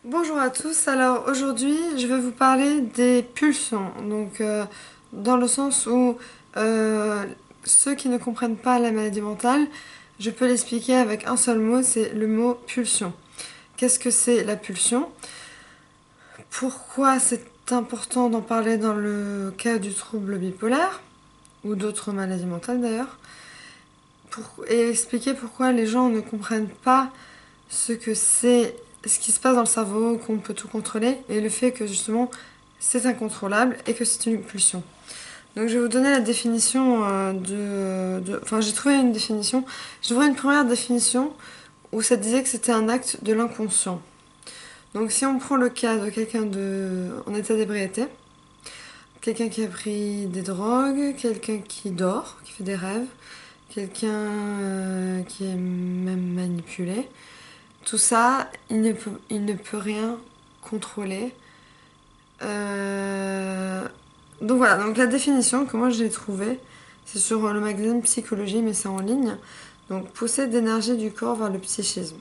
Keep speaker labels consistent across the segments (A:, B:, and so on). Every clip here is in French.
A: Bonjour à tous, alors aujourd'hui je vais vous parler des pulsions, dans le sens où euh, ceux qui ne comprennent pas la maladie mentale, je peux l'expliquer avec un seul mot, c'est le mot pulsion. Qu'est-ce que c'est la pulsion? Pourquoi c'est important d'en parler dans le cas du trouble bipolaire, ou d'autres maladies mentales d'ailleurs, et expliquer pourquoi les gens ne comprennent pas ce que c'est, ce qui se passe dans le cerveau, qu'on peut tout contrôler, et le fait que justement c'est incontrôlable et que c'est une pulsion. Donc je vais vous donner la définition Enfin j'ai trouvé une définition, j'ai trouvé une première définition où ça disait que c'était un acte de l'inconscient. Donc si on prend le cas de en état d'ébriété, quelqu'un qui a pris des drogues, quelqu'un qui dort, qui fait des rêves, quelqu'un qui est même manipulé, tout ça, il ne peut rien contrôler. Euh, Donc voilà, donc la définition que moi j'ai trouvée, c'est sur le magazine Psychologie, mais c'est en ligne. Donc poussée d'énergie du corps vers le psychisme.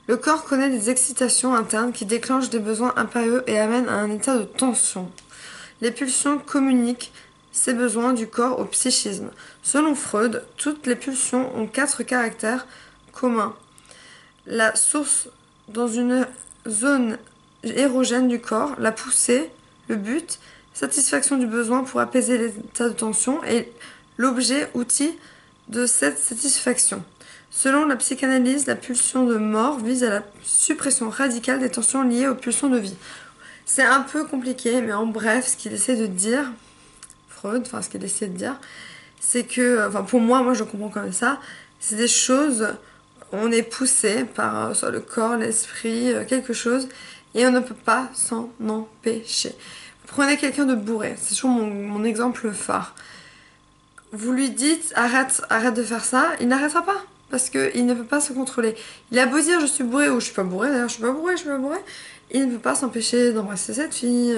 A: Le corps connaît des excitations internes qui déclenchent des besoins impérieux et amènent à un état de tension. Les pulsions communiquent ces besoins du corps au psychisme. Selon Freud, toutes les pulsions ont 4 caractères communs. La source dans une zone érogène du corps, la poussée, le but, satisfaction du besoin pour apaiser l'état de tension et l'objet, outil de cette satisfaction. Selon la psychanalyse, la pulsion de mort vise à la suppression radicale des tensions liées aux pulsions de vie. C'est un peu compliqué, mais en bref, ce qu'il essaie de dire, Freud, enfin ce qu'il essaie de dire, c'est que, enfin pour moi je comprends comme ça, c'est des choses, on est poussé par soit le corps, l'esprit, quelque chose, et on ne peut pas s'en empêcher. Vous prenez quelqu'un de bourré, c'est toujours mon exemple phare. Vous lui dites arrête, arrête de faire ça, il n'arrêtera pas. Parce qu'il ne peut pas se contrôler. Il a beau dire je suis bourré ou je suis pas bourré, d'ailleurs je suis pas bourré, je suis pas bourré. Il ne peut pas s'empêcher d'embrasser cette fille,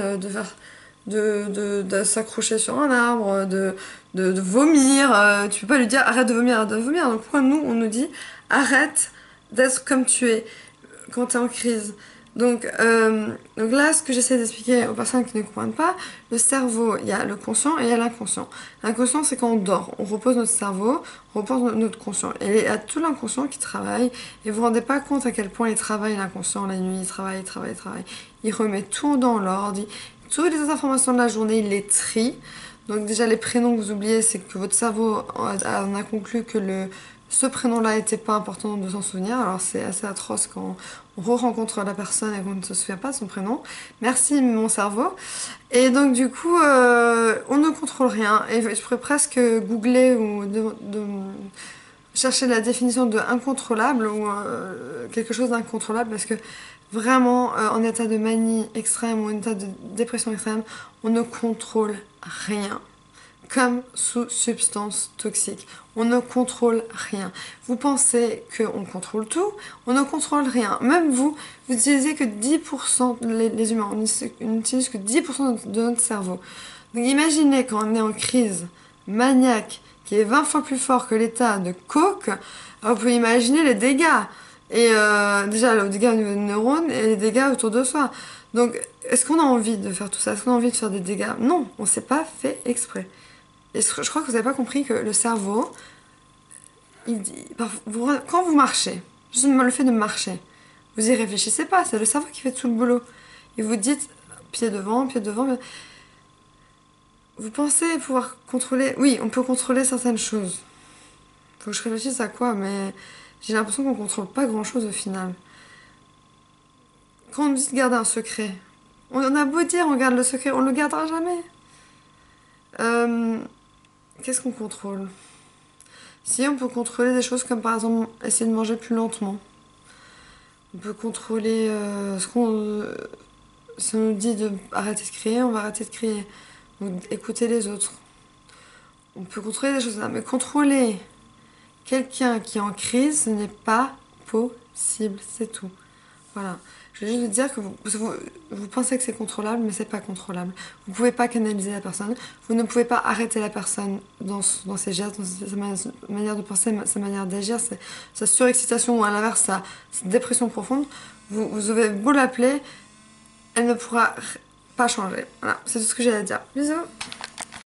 A: de s'accrocher sur un arbre, de vomir. Tu peux pas lui dire arrête de vomir, arrête de vomir. Donc pourquoi nous on nous dit arrête d'être comme tu es quand tu es en crise. Donc là, ce que j'essaie d'expliquer aux personnes qui ne comprennent pas, le cerveau, il y a le conscient et il y a l'inconscient. L'inconscient, c'est quand on dort, on repose notre cerveau, on repose notre conscient. Et il y a tout l'inconscient qui travaille, et vous vous rendez pas compte à quel point il travaille l'inconscient la nuit, il travaille, il travaille, il travaille. Il remet tout dans l'ordre, toutes les informations de la journée, il les trie. Donc déjà, les prénoms que vous oubliez, c'est que votre cerveau en a conclu que ce prénom-là n'était pas important de s'en souvenir. Alors c'est assez atroce quand on re-rencontre la personne et qu'on ne se souvient pas de son prénom. Merci mon cerveau. Et donc du coup, on ne contrôle rien. Et je pourrais presque googler ou chercher la définition de incontrôlable ou quelque chose d'incontrôlable parce que vraiment, en état de manie extrême ou en état de dépression extrême, on ne contrôle rien comme sous substance toxique. On ne contrôle rien. Vous pensez qu'on contrôle tout, on ne contrôle rien. Même vous utilisez que 10%, les humains, on n'utilise que 10% de notre cerveau. Donc imaginez quand on est en crise maniaque, qui est 20 fois plus fort que l'état de coke, alors vous pouvez imaginer les dégâts. Et déjà, les dégâts au niveau des neurones et les dégâts autour de soi. Donc, est-ce qu'on a envie de faire tout ça? Est-ce qu'on a envie de faire des dégâts? Non, on ne s'est pas fait exprès. Et je crois que vous n'avez pas compris que le cerveau, quand vous marchez, juste le fait de marcher, vous y réfléchissez pas, c'est le cerveau qui fait tout le boulot. Et vous dites, pied devant, pied devant. Vous pensez pouvoir contrôler... Oui, on peut contrôler certaines choses. Faut que je réfléchisse à quoi, mais j'ai l'impression qu'on contrôle pas grand-chose au final. Quand on nous dit de garder un secret, on a beau dire on garde le secret, on le gardera jamais. Qu'est-ce qu'on contrôle? Si on peut contrôler des choses comme par exemple essayer de manger plus lentement. On peut contrôler si on nous dit de arrêter de crier, on va arrêter de crier. Ou écouter les autres. On peut contrôler des choses là, mais contrôler quelqu'un qui est en crise, ce n'est pas possible, c'est tout. Voilà. Je vais juste vous dire que vous pensez que c'est contrôlable, mais c'est pas contrôlable. Vous pouvez pas canaliser la personne. Vous ne pouvez pas arrêter la personne dans ses gestes, dans sa manière de penser, sa manière d'agir, sa surexcitation ou à l'inverse sa dépression profonde. Vous avez beau l'appeler, elle ne pourra pas changer. Voilà, c'est tout ce que j'ai à dire. Bisous!